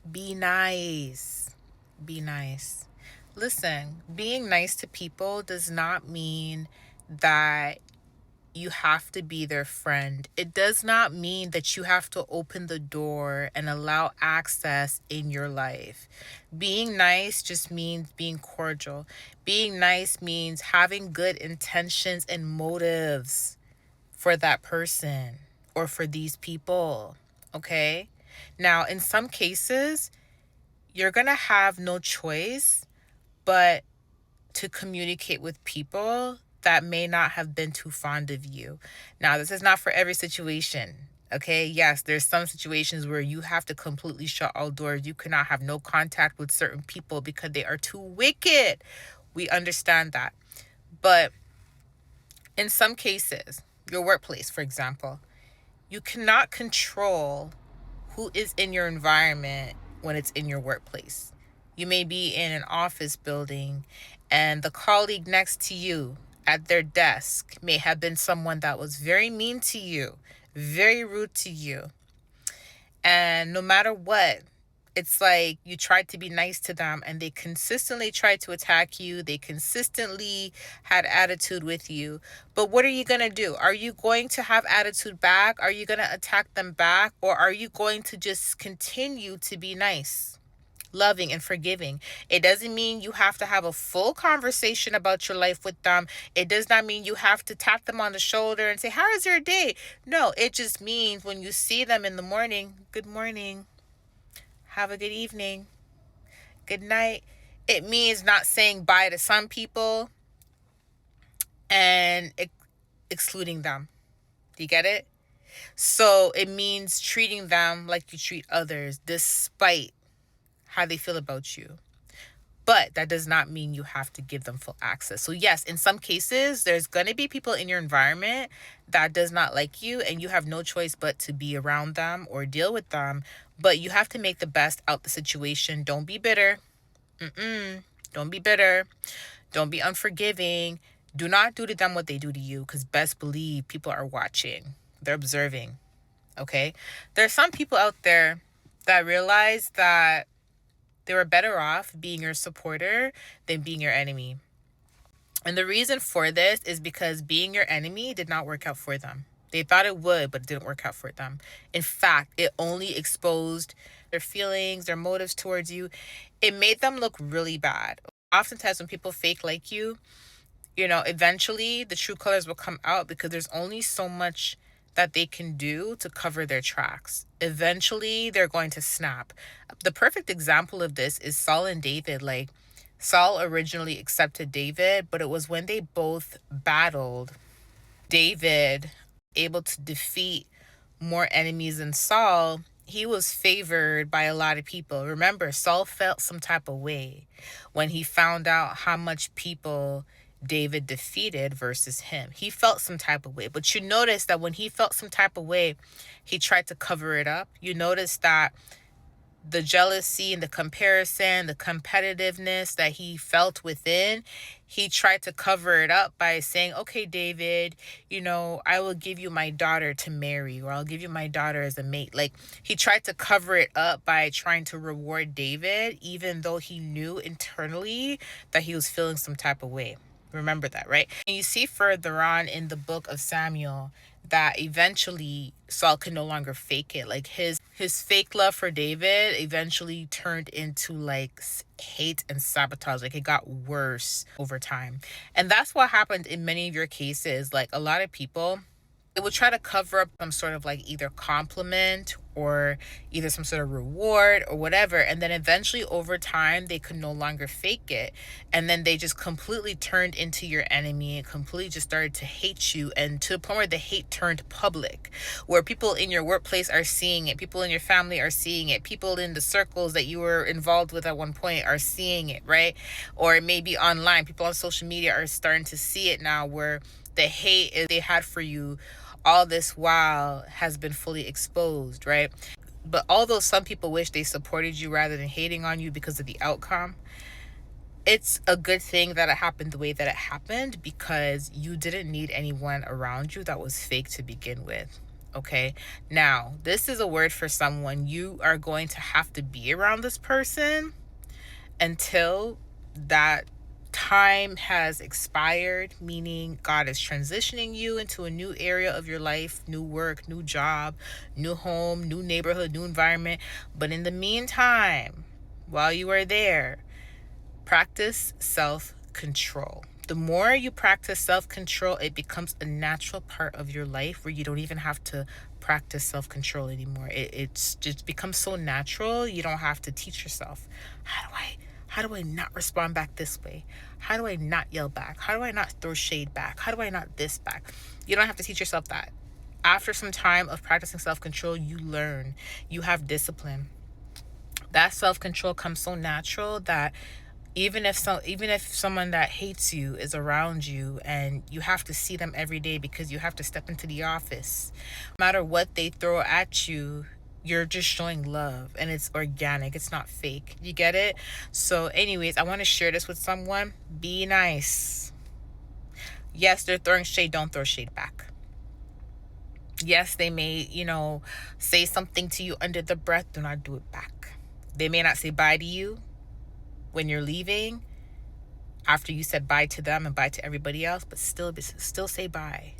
Be nice. Be nice. Listen, being nice to people does not mean that you have to be their friend. It does not mean that you have to open the door and allow access in your life. Being nice just means being cordial. Being nice means having good intentions and motives for that person or for these people. Okay? Now, in some cases, you're going to have no choice but to communicate with people that may not have been too fond of you. Now, this is not for every situation. Okay, yes, there's some situations where you have to completely shut all doors. You cannot have no contact with certain people because they are too wicked. We understand that. But in some cases, your workplace, for example, you cannot control who is in your environment when it's in your workplace. You may be in an office building and the colleague next to you at their desk may have been someone that was very mean to you, very rude to you. And no matter what, it's like you tried to be nice to them and they consistently tried to attack you. They consistently had attitude with you. But what are you going to do? Are you going to have attitude back? Are you going to attack them back? Or are you going to just continue to be nice, loving, and forgiving? It doesn't mean you have to have a full conversation about your life with them. It does not mean you have to tap them on the shoulder and say, "How is your day?" No, it just means when you see them in the morning, "Good morning. Have a good evening. Good night." It means not saying bye to some people and excluding them. Do you get it? So it means treating them like you treat others despite how they feel about you. But that does not mean you have to give them full access. So yes, in some cases, there's going to be people in your environment that does not like you and you have no choice but to be around them or deal with them. But you have to make the best out the situation. Don't be bitter. Don't be bitter. Don't be unforgiving. Do not do to them what they do to you, because best believe people are watching. They're observing. Okay? There are some people out there that realize that they were better off being your supporter than being your enemy. And the reason for this is because being your enemy did not work out for them. They thought it would, but it didn't work out for them. In fact, it only exposed their feelings, their motives towards you. It made them look really bad. Oftentimes, when people fake like you, eventually the true colors will come out because there's only so much that they can do to cover their tracks. Eventually, they're going to snap. The perfect example of this is Saul and David. Like, Saul originally accepted David, but it was when they both battled, David able to defeat more enemies than Saul. He was favored by a lot of people. Remember, Saul felt some type of way when he found out how much people David defeated versus him. He felt some type of way. But you notice that when he felt some type of way, he tried to cover it up. You notice that the jealousy and the comparison, the competitiveness that he felt within, he tried to cover it up by saying, "Okay, David, I will give you my daughter to marry, or I'll give you my daughter as a mate." Like, he tried to cover it up by trying to reward David, even though he knew internally that he was feeling some type of way. Remember that, right? And you see further on in the book of Samuel that eventually Saul could no longer fake it. Like, his fake love for David eventually turned into like hate and sabotage. Like, it got worse over time. And that's what happened in many of your cases. Like, a lot of people, it would try to cover up some sort of like either compliment or either some sort of reward or whatever. And then eventually over time, they could no longer fake it. And then they just completely turned into your enemy and completely just started to hate you. And to the point where the hate turned public, where people in your workplace are seeing it, people in your family are seeing it, people in the circles that you were involved with at one point are seeing it, right? Or maybe online, people on social media are starting to see it now, where the hate they had for you all this while has been fully exposed, right? But although some people wish they supported you rather than hating on you because of the outcome, it's a good thing that it happened the way that it happened, because you didn't need anyone around you that was fake to begin with. Okay. Now, this is a word for someone. You are going to have to be around this person until that time has expired, meaning God is transitioning you into a new area of your life, new work, new job, new home, new neighborhood, new environment. But in the meantime, while you are there, practice self-control. The more you practice self-control, it becomes a natural part of your life where you don't even have to practice self-control anymore. It's just becomes so natural. You don't have to teach yourself, how do I not respond back this way? How do I not yell back? How do I not throw shade back? How do I not this back? You don't have to teach yourself that. After some time of practicing self-control, you learn. You have discipline. That self-control comes so natural that even if someone that hates you is around you and you have to see them every day because you have to step into the office, no matter what they throw at you, you're just showing love and it's organic, it's not fake. You get it? So anyways, I want to share this with someone. Be nice. Yes, they're throwing shade. Don't throw shade back. Yes, they may, say something to you under the breath. Do not do it back. They may not say bye to you when you're leaving, after you said bye to them and bye to everybody else, but still say bye.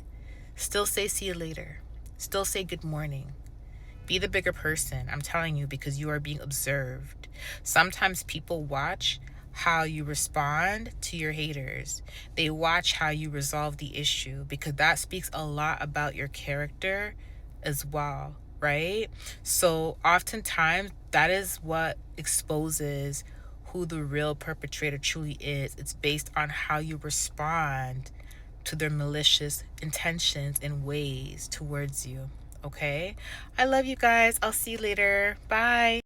Still say see you later. Still say good morning. Be the bigger person. I'm telling you, because you are being observed. Sometimes people watch how you respond to your haters. They watch how you resolve the issue, because that speaks a lot about your character as well, right? So oftentimes that is what exposes who the real perpetrator truly is. It's based on how you respond to their malicious intentions and ways towards you. Okay? I love you guys. I'll see you later. Bye.